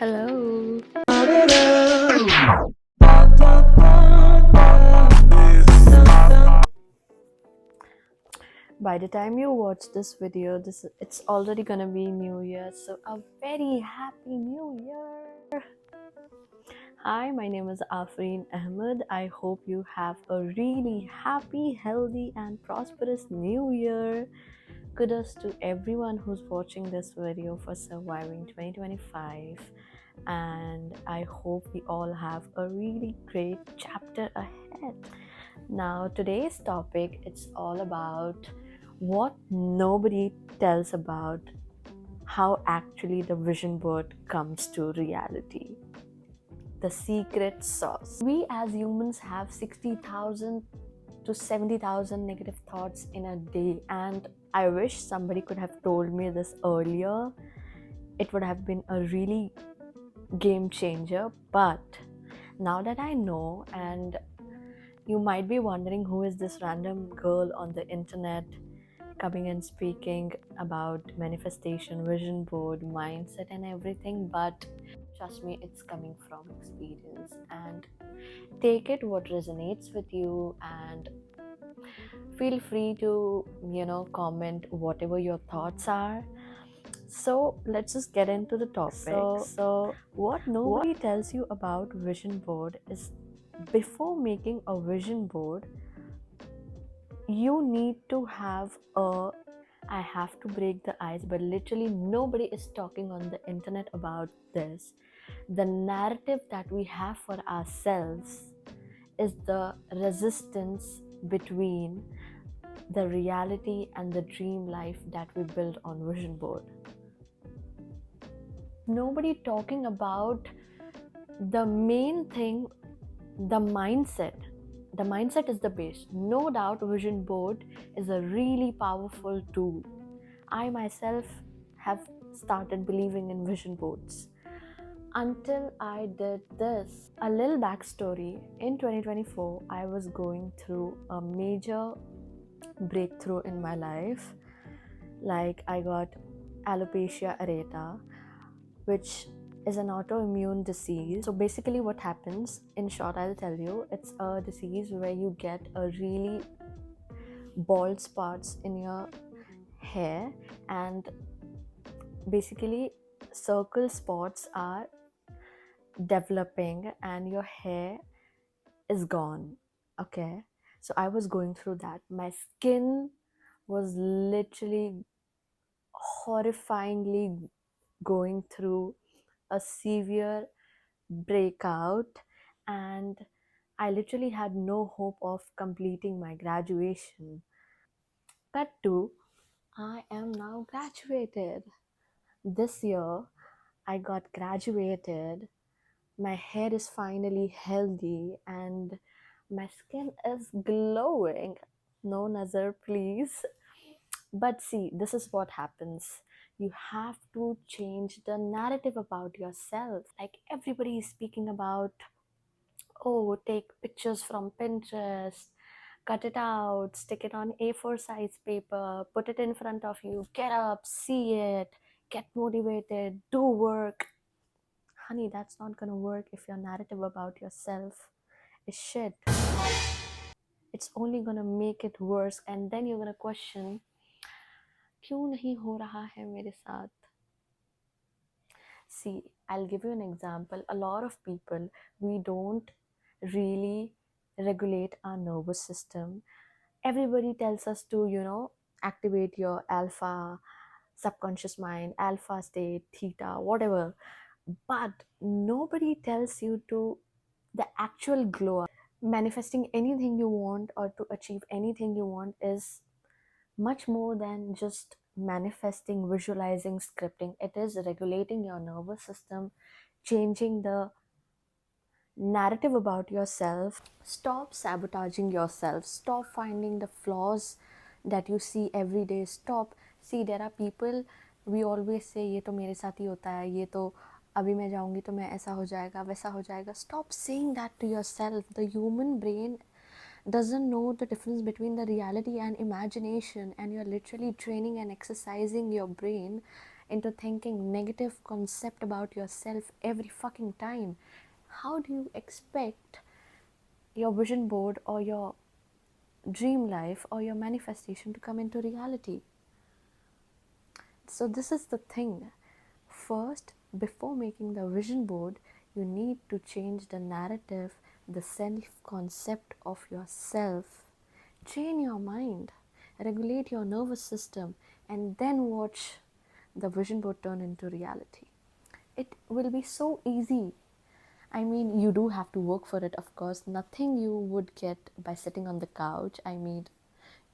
Hello. By the time you watch this video, it's already gonna be New Year, so a very happy New Year. Hi, my name is Aafreenahmedd. I hope you have a really happy, healthy, and prosperous New Year. Kudos to everyone who's watching this video for surviving 2025, and I hope we all have a really great chapter ahead. Now, today's topic, it's all about what nobody tells about how actually the vision board comes to reality. The secret sauce. We as humans have 60,000 to 70,000 negative thoughts in a day, and I wish somebody could have told me this earlier. It would have been a really game changer. But now that I know, and you might be wondering who is this random girl on the internet coming and speaking about manifestation, vision board, mindset, and everything, but trust me, it's coming from experience, and take it what resonates with you, and feel free to comment whatever your thoughts are. So let's just get into the topic. So what nobody tells you about vision board is, before making a vision board, you need to have I have to break the ice, but literally nobody is talking on the internet about this. The narrative that we have for ourselves is the resistance between the reality and the dream life that we build on vision board. Nobody talking about the main thing, the mindset. The mindset is the base. No doubt vision board is a really powerful tool. I myself have started believing in vision boards until I did this. A little backstory. In 2024, I was going through a major breakthrough in my life. Like, I got alopecia areata, which is an autoimmune disease. So basically what happens, in short I'll tell you, it's a disease where you get a really bald spots in your hair, and basically circle spots are developing and your hair is gone. Okay, so I was going through that. My skin was literally horrifyingly going through a severe breakout, and I literally had no hope of completing my graduation. Cut to, I am now graduated. This year I got graduated. My hair is finally healthy and my skin is glowing. No nazar, please. But see, this is what happens. You have to change the narrative about yourself. Like, everybody is speaking about, oh, take pictures from Pinterest, cut it out, stick it on A4 size paper, put it in front of you, get up, see it, get motivated, do work. Honey, that's not gonna work if your narrative about yourself is shit. It's only gonna make it worse, and then you're gonna question, क्यों नहीं हो रहा है मेरे साथ? See, I'll give you an example. A lot of people, we don't really regulate our nervous system. Everybody tells us to, activate your alpha subconscious mind, alpha state, theta, whatever. But nobody tells you to the actual glow up. Manifesting anything you want or to achieve anything you want is much more than just manifesting, visualizing, scripting. It is regulating your nervous system, changing the narrative about yourself. Stop sabotaging yourself. Stop finding the flaws that you see every day. Stop. See, there are people, we always say, ये तो मेरे साथ ही होता है, ये तो अभी मैं जाऊंगी तो मैं ऐसा हो जाएगा, वैसा हो जाएगा. Stop saying that to yourself. The human brain doesn't know the difference between the reality and imagination, and you're literally training and exercising your brain into thinking negative concept about yourself every fucking time, how do you expect your vision board or your dream life or your manifestation to come into reality? So this is the thing. First, before making the vision board, you need to change the narrative, the self concept of yourself. Train your mind, regulate your nervous system, and then watch the vision board turn into reality. It will be so easy. I mean, you do have to work for it, of course. Nothing you would get by sitting on the couch. I mean,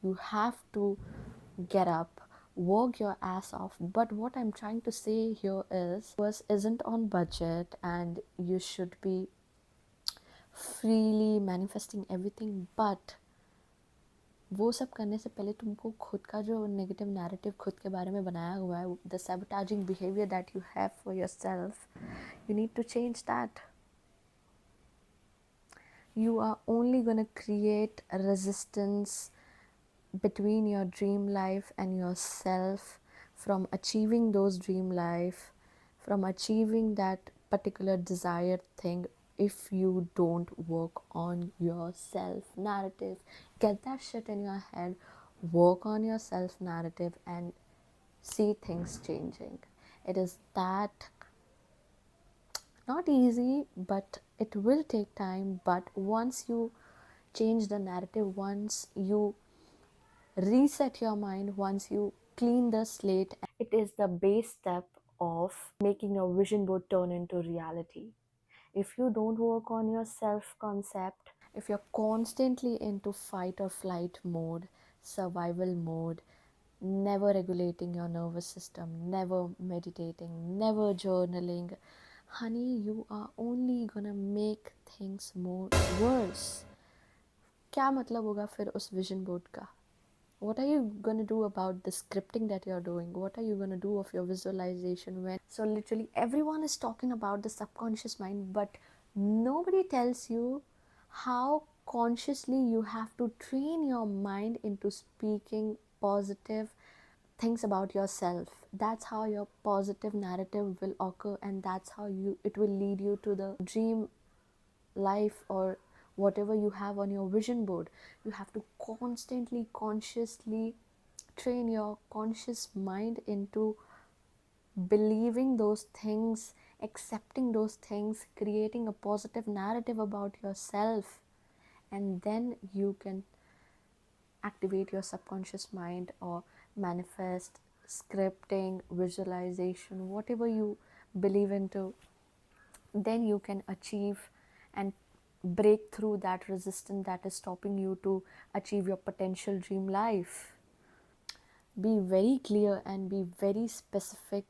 you have to get up, work your ass off. But what I'm trying to say here is, yours isn't on budget, and you should be freely manifesting everything. But वो सब करने से पहले तुमको खुद का जो negative narrative खुद के बारे में बनाया हुआ है, the sabotaging behavior that you have for yourself, you need to change that. You are only going to create a resistance between your dream life and yourself from achieving those dream life, from achieving that particular desired thing, if you don't work on your self narrative. Get that shit in your head, work on your self narrative, and see things changing. It is that not easy, but it will take time. But once you change the narrative, once you reset your mind, once you clean the slate, it is the base step of making your vision board turn into reality. If you don't work on your self concept, if you're constantly into fight or flight mode, survival mode, never regulating your nervous system, never meditating, never journaling, honey, you are only gonna make things more worse. क्या मतलब होगा फिर उस vision board का? What are you going to do about the scripting that you're doing? What are you going to do of your visualization when? So literally everyone is talking about the subconscious mind, but nobody tells you how consciously you have to train your mind into speaking positive things about yourself. That's how your positive narrative will occur, and that's how it will lead you to the dream life or whatever you have on your vision board. You have to constantly consciously train your conscious mind into believing those things, accepting those things, creating a positive narrative about yourself, and then you can activate your subconscious mind or manifest scripting, visualization, whatever you believe into. Then you can achieve and break through that resistance that is stopping you to achieve your potential dream life. Be very clear and be very specific,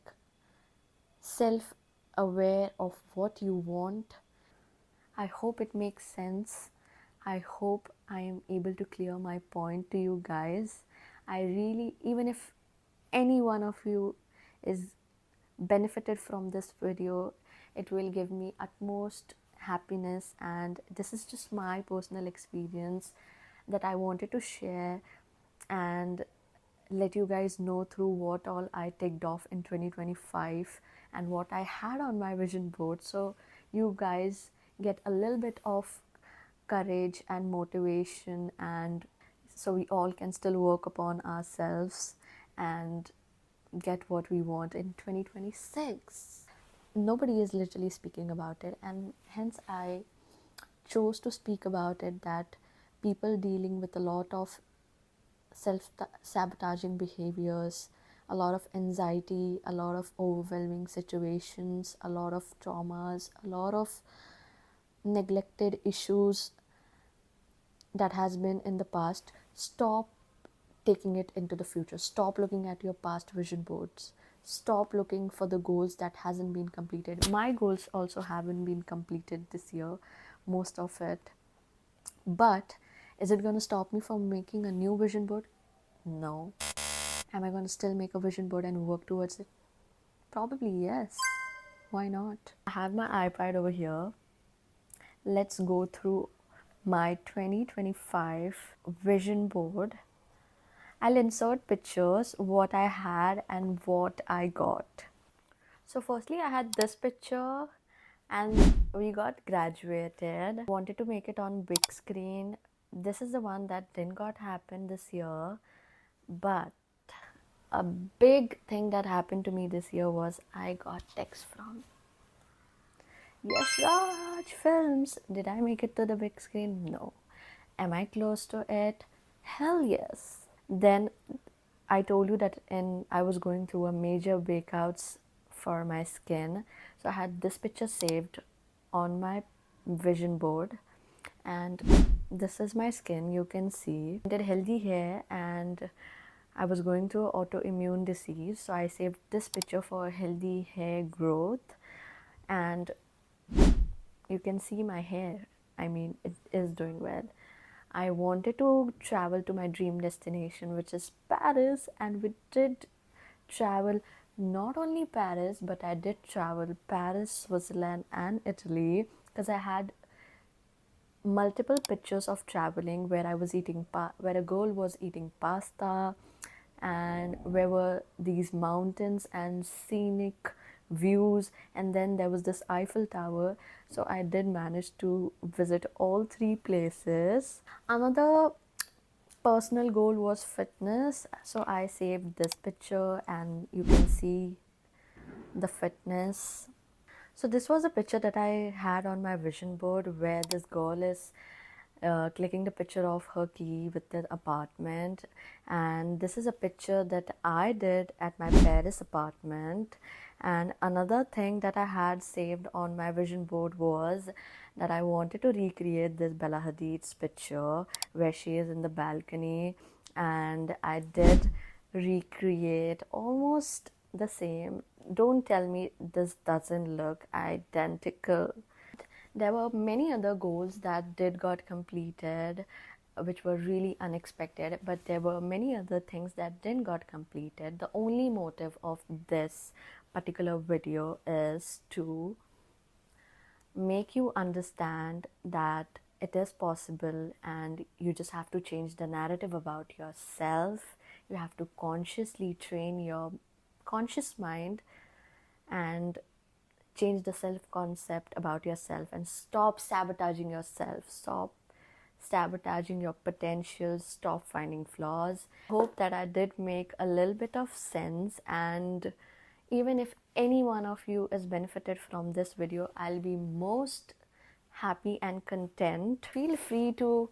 self aware of what you want. I hope it makes sense. I hope I am able to clear my point to you guys. I really, even if any one of you is benefited from this video, it will give me utmost happiness, and this is just my personal experience that I wanted to share and let you guys know through what all I ticked off in 2025 and what I had on my vision board, so you guys get a little bit of courage and motivation, and so we all can still work upon ourselves and get what we want in 2026. Nobody is literally speaking about it, and hence I chose to speak about it, that people dealing with a lot of self-sabotaging behaviors, a lot of anxiety, a lot of overwhelming situations, a lot of traumas, a lot of neglected issues that has been in the past. Stop taking it into the future. Stop looking at your past vision boards. Stop looking for the goals that hasn't been completed. My goals also haven't been completed this year, most of it. But is it going to stop me from making a new vision board? No. Am I going to still make a vision board and work towards it? Probably yes. Why not? I have my iPad over here. Let's go through my 2025 vision board I'll insert pictures, what I had and what I got. So firstly, I had this picture and we got graduated. Wanted to make it on big screen. This is the one that didn't got happen this year, but a big thing that happened to me this year was I got text from Yash Raj Films. Did I make it to the big screen? No. Am I close to it? Hell yes. Then I told you that I was going through a major breakouts for my skin. So I had this picture saved on my vision board, and this is my skin. You can see I did healthy hair and I was going through autoimmune disease. So I saved this picture for healthy hair growth, and you can see my hair. I mean, it is doing well. I wanted to travel to my dream destination, which is Paris, and we did travel not only Paris, but I did travel Paris, Switzerland, and Italy because I had multiple pictures of traveling where I was eating where a girl was eating pasta, and where were these mountains and scenic views, and then there was this Eiffel Tower. So I did manage to visit all three places. Another personal goal was fitness, so I saved this picture and you can see the fitness. So this was a picture that I had on my vision board where this girl is clicking the picture of her key with the apartment, and this is a picture that I did at my Paris apartment. And another thing that I had saved on my vision board was that I wanted to recreate this Bella Hadid's picture where she is in the balcony, and I did recreate almost the same. Don't tell me this doesn't look identical. There were many other goals that did got completed, which were really unexpected, but there were many other things that didn't got completed. The only motive of this particular video is to make you understand that it is possible, and you just have to change the narrative about yourself. You have to consciously train your conscious mind and change the self-concept about yourself, and stop sabotaging yourself, stop sabotaging your potential, stop finding flaws. I hope that I did make a little bit of sense, and even if any one of you is benefited from this video, I'll be most happy and content. Feel free to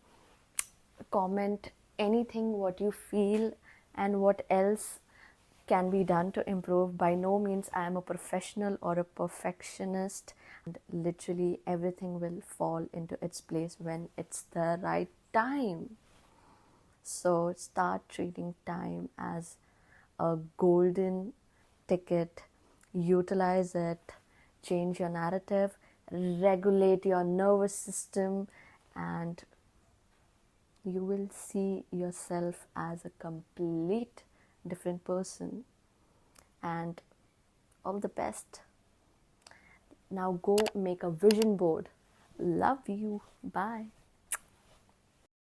comment anything what you feel and what else can be done to improve. By no means I am a professional or a perfectionist, and literally everything will fall into its place when it's the right time. So start treating time as a golden ticket, utilize it, change your narrative, regulate your nervous system, and you will see yourself as a complete different person. And all the best. Now go make a vision board. Love you. Bye.